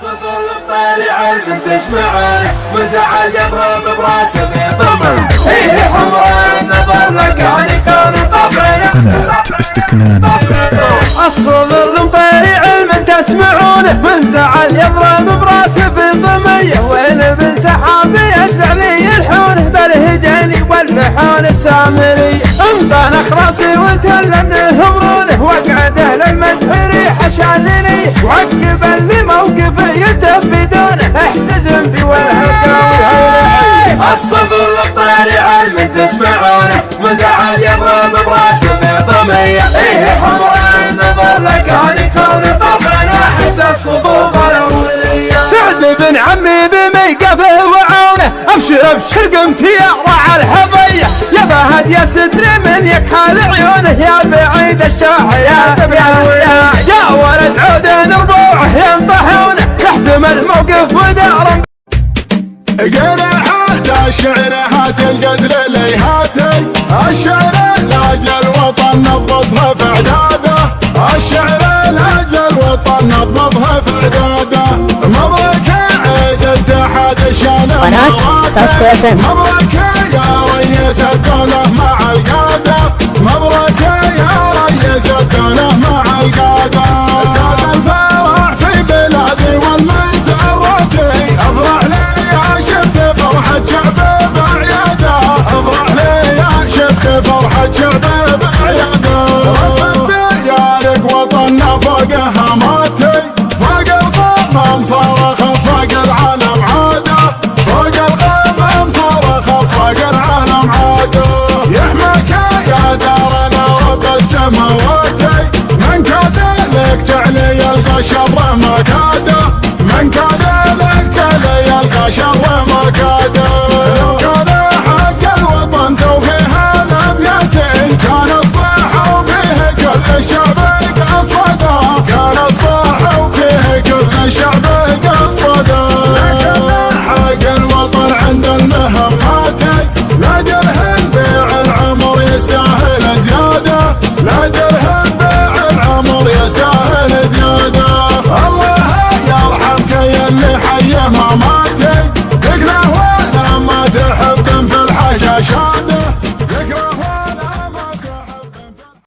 الصدر طالع من تسمعونه وزعل يضرب براسه في ضمه فيه حمراء النظر لكان يكون طبعه قناة استكنان FM. الصدر طالع من تسمعونه وزعل يضرب براسه في ضميه وين بن سحاب يشلع لي الحونه بالهجاني واللحون السامري انطنخ راسي وتلمنه برونه وقعده للمدح ريحه شاذلي وعقب اللي موقفه يلتف بدونه احتزم بي والهكاوي الصدر طالع من تسمعونه مزعل يضرب براسه في ضميه فيه حمراء النظر لكان يكون طبعا احس الصفوف الاوليه سعد بن عمي بميقفه وعونه ابشر ابشر قمت يا رعى الحظيه يا فهد يا ستر من يكحل عيونه يا بعيد الشاح يا سبيا يا ولد عود ربوعه ينطحونه يحتمل موقف ودار قرحات الشعر هات القدر ليهاتي الشعر لاجل الوطن نضبطها في اعداده الشعر لاجل الوطن نضبطها في اعداده مبروك عيد الاتحاد الشان قناة ساسكو FM. مبروك يا ريس الدوله مع القاده مبروك يا ريس الدوله مع القاده زاد الفرح في بلادي والمسرتي افرح لي شفت فرحة شعبي بعياده افرح لي شفت فرحة شعبي بعياده ربي يارق وطننا فوق هاماتي فوق القمم صارخ فوق العالم عاده فوق القمم صارخ فوق العالم عاده يحميك يا دارنا رب السماوات من كاد لك جعل يلقى شر ما كاده من كاد لك جعل يلقى شر ما كاده كان حق الوطن توفيه الابياتي كان اصبح وفيه كل الشعب قصده كان اصبح وفيه كل الشعب قصده لكن حق الوطن عند المهمات لاجلهن بيع العمر يستاهل زياده لاجلهن بيع العمر يستاهل زياده الله يرحمك يا اللي حي ماما